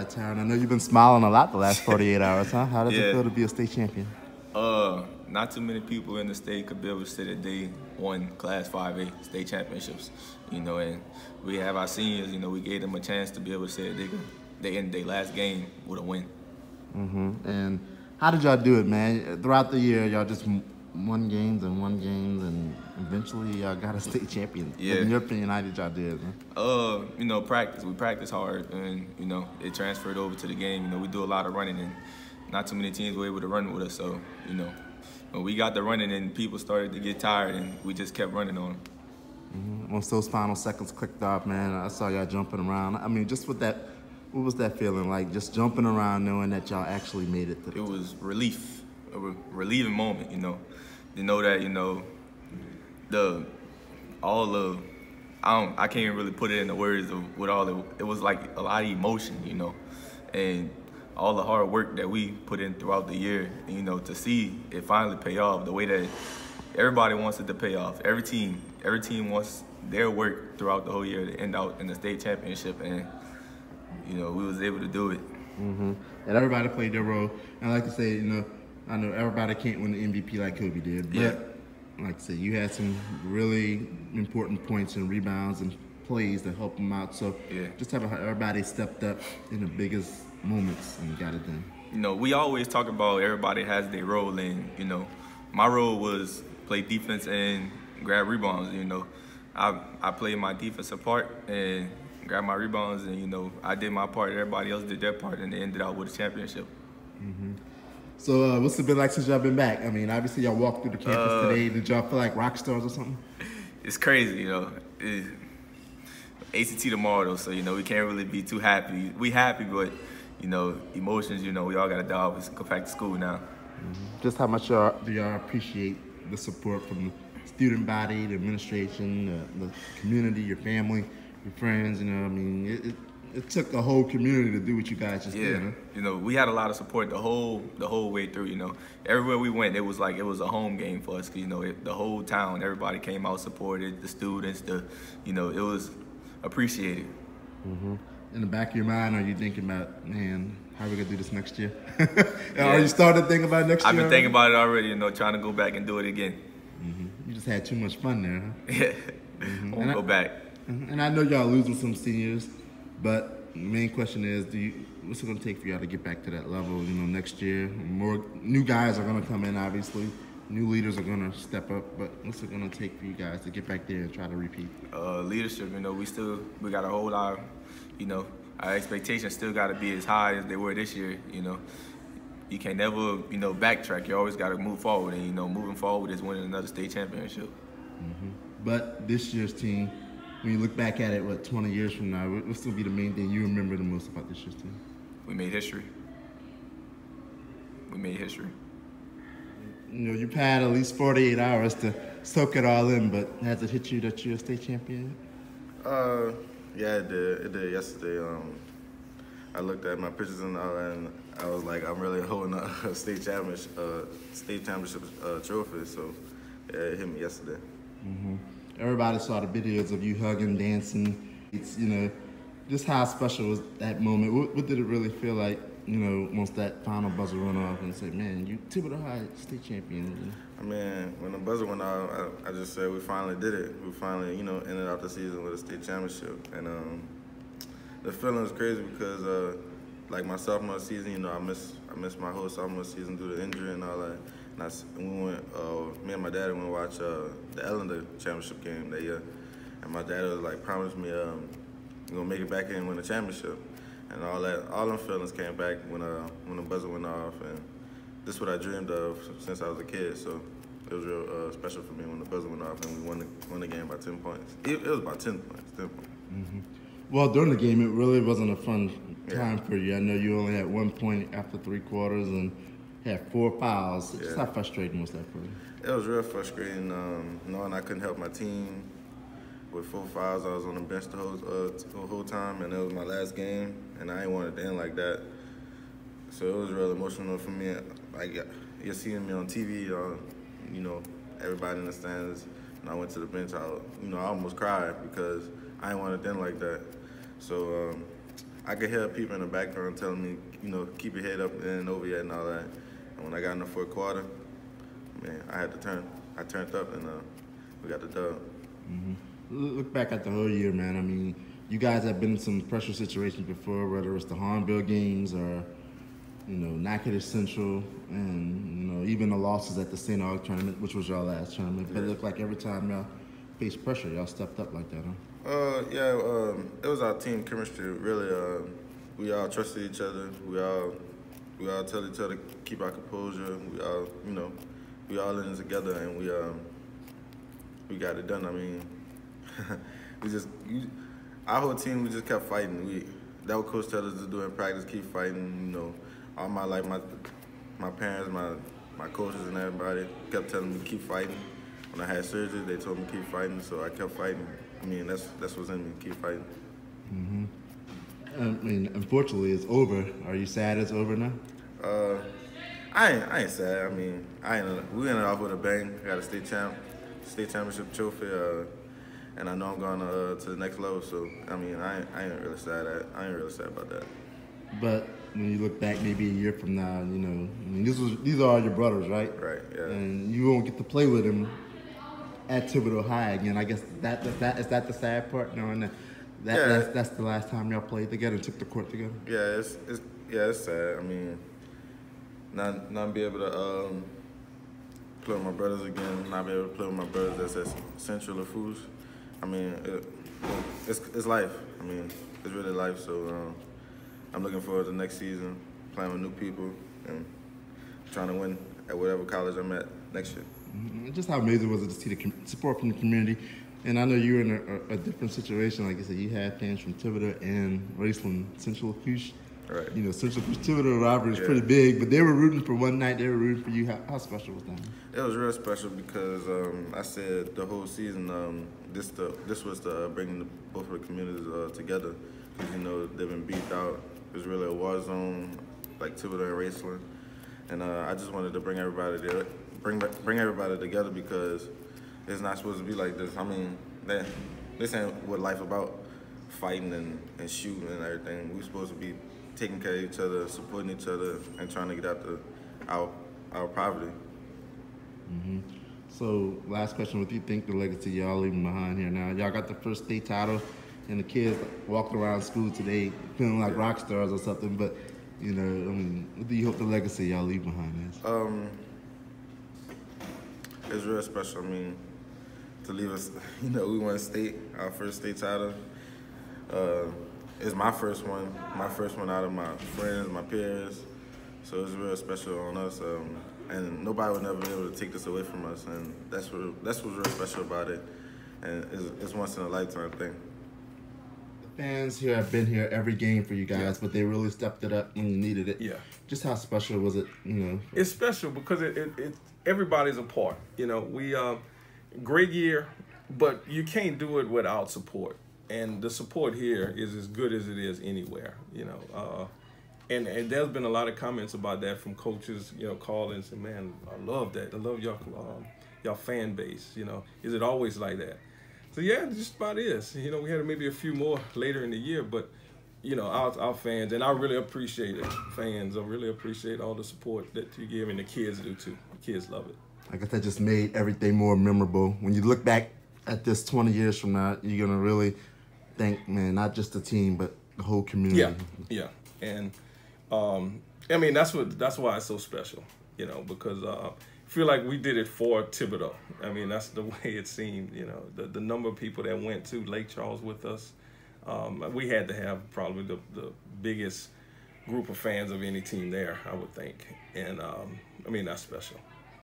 Tyren. I know you've been smiling a lot the last 48 hours, huh? How does it feel to be a state champion? Not too many people in the state could be able to say that they won Class 5A state championships, and we have our seniors, we gave them a chance to be able to say that they ended their last game with a win. And how did y'all do it, man? Throughout the year, y'all just won games, and eventually y'all got a state champion. Yeah. In your opinion, how did y'all do it, man? Practice. We practice hard, and, it transferred over to the game. We do a lot of running, and not too many teams were able to run with us, so, when we got the running and people started to get tired, and we just kept running on them. Once those final seconds clicked off, man, I saw y'all jumping around. I mean, just with that, what was that feeling like, just jumping around knowing that y'all actually made it to the It was relief, a relieving moment, to know that, I can't even really put it into words of what it was like a lot of emotion, and all the hard work that we put in throughout the year, to see it finally pay off the way that everybody wants it to pay off. Every team wants their work throughout the whole year to end out in the state championship, and we was able to do it. And everybody played their role. And like I say, I know everybody can't win the MVP like Kobe did, but like I said, you had some really important points and rebounds and plays to help them out. So just how everybody stepped up in the biggest moments and got it done. We always talk about everybody has their role, and my role was play defense and grab rebounds. I played my defensive part and grabbed my rebounds, and I did my part. Everybody else did their part, and they ended out with a championship. So what's it been like since y'all been back? I mean, obviously y'all walked through the campus today. Did y'all feel like rock stars or something? It's crazy, ACT tomorrow though, so we can't really be too happy. We happy, but emotions, we all got to go back to school now. Just how much do y'all appreciate the support from the student body, the administration, the community, your family, your friends? I mean, it took a whole community to do what you guys just did. Huh? We had a lot of support the whole way through. Everywhere we went, it was like it was a home game for us. The whole town, everybody came out, supported the students. It was appreciated. In the back of your mind, are you thinking about, man, how are we gonna do this next year? Are you starting to think about next year? I've been thinking about it already. Trying to go back and do it again. You just had too much fun there, huh? Yeah. Won't go back. And I know y'all losing some seniors, but the main question is, what's it gonna take for y'all to get back to that level? Next year, more new guys are gonna come in, obviously. New leaders are gonna step up, but what's it gonna take for you guys to get back there and try to repeat? Leadership. We got to hold our, our expectations still got to be as high as they were this year. You can never, backtrack. You always got to move forward, and moving forward is winning another state championship. But this year's team, when you look back at it, 20 years from now, what's gonna be the main thing you remember the most about this year's team? We made history. We made history. You've had at least 48 hours to soak it all in, but has it hit you that you're a state champion? Yeah, it did. It did yesterday. I looked at my pictures and I was like, I'm really holding a state championship trophy. So yeah, it hit me yesterday. Everybody saw the videos of you hugging, dancing. It's just how special was that moment? What did it really feel like? Once that final buzzer went off and said, man, you Thibodaux High state champion. I mean, when the buzzer went off, I just said we finally did it. We finally, ended out the season with a state championship. And the feeling was crazy because, like my sophomore season, I missed my whole sophomore season due to injury and all that. And we went, me and my dad went to watch the Ellender championship game that year. And my dad was like, promised me we're gonna make it back in and win the championship. And all them feelings came back when the buzzer went off, and this is what I dreamed of since I was a kid. So it was real special for me when the buzzer went off and we won the game by 10 points. It was about 10 points. Well, during the game, it really wasn't a fun time for you. I know you only had 1 point after 3 quarters and had 4 fouls. Just how frustrating was that for you? It was real frustrating, knowing I couldn't help my team. With 4 fouls, I was on the bench the whole time, and it was my last game, and I didn't want it to end like that. So it was real emotional for me. Like, you're seeing me on TV, everybody in the stands, and I went to the bench. I almost cried because I didn't want it to end like that. So I could hear people in the background telling me, you know, keep your head up and over yet and all that. And when I got in the fourth quarter, man, I turned up and we got the dub. Look back at the whole year, man. I mean, you guys have been in some pressure situations before, whether it's the Hornbill games or, you know, Natchitoches Central, and, you know, even the losses at the St. Aug tournament, which was your last tournament. But it looked like every time y'all faced pressure, y'all stepped up like that, huh? It was our team chemistry. Really, we all trusted each other. We all tell each other to keep our composure. We all, you know, we all in it together, and we got it done. I mean, our whole team, we just kept fighting. That what coach told us to do in practice, keep fighting. You know, all my life, my parents, my coaches, and everybody kept telling me to keep fighting. When I had surgery, they told me to keep fighting, so I kept fighting. I mean, that's what's in me, keep fighting. I mean, unfortunately, it's over. Are you sad it's over now? I ain't sad. I mean, we ended off with a bang. Got a state championship trophy, and I know I'm going to the next level. So I mean, I ain't really sad. I ain't really sad about that. But when you look back, maybe a year from now, you know, I mean, these are all your brothers, right? Right. Yeah. And you won't get to play with them at Thibodaux High again. I guess that is that the sad part, knowing that's the last time y'all played together and took the court together. Yeah, it's sad. I mean, not be able to play with my brothers again, not be able to play with my brothers that's at Central or Foods. I mean, it's life. I mean, it's really life. So I'm looking forward to next season, playing with new people and trying to win at whatever college I'm at next year. Just how amazing was it to see the support from the community? And I know you were in a different situation. Like I said, you had fans from Thibodaux and Robertson, Central Couche. Right. You know, Central Couche, Thibodaux rivalry is pretty big, but they were rooting for one night. They were rooting for you. How special was that? It was real special because I said the whole season this was to bring both of the communities together. Because, you know, they've been beat out. It was really a war zone, like Thibodaux and Robertson. And I just wanted to bring everybody there. Bring everybody together because it's not supposed to be like this. I mean, this ain't what life about, fighting and shooting and everything. We're supposed to be taking care of each other, supporting each other, and trying to get out our poverty. So, last question: what do you think the legacy y'all leaving behind here now? Y'all got the first state title, and the kids walked around school today feeling like rock stars or something. But you know, I mean, what do you hope the legacy y'all leave behind is? It's real special. I mean, to leave us, you know, we won state, our first state title. It's my first one out of my friends, my peers. So it's real special on us, and nobody would never be able to take this away from us. And that's what's real special about it. And it's once in a lifetime thing. The fans here have been here every game for you guys, but they really stepped it up when you needed it. Yeah. Just how special was it? You know, it's special because it everybody's a part. You know, we great year, but you can't do it without support. And the support here is as good as it is anywhere. You know, and there's been a lot of comments about that from coaches. You know, calling and saying, "Man, I love that. I love y'all fan base. You know, is it always like that?" So yeah, it just about is. You know, we had maybe a few more later in the year, but you know, our fans, and I really appreciate it, fans. I really appreciate all the support that you give, and the kids do too. The kids love it. I guess that just made everything more memorable. When you look back at this 20 years from now, you're gonna really think, man, not just the team, but the whole community. Yeah, and I mean that's why it's so special, you know, because I feel like we did it for Thibodaux. I mean, that's the way it seemed, you know, the number of people that went to Lake Charles with us. We had to have probably the biggest group of fans of any team there, I would think, and I mean that's special.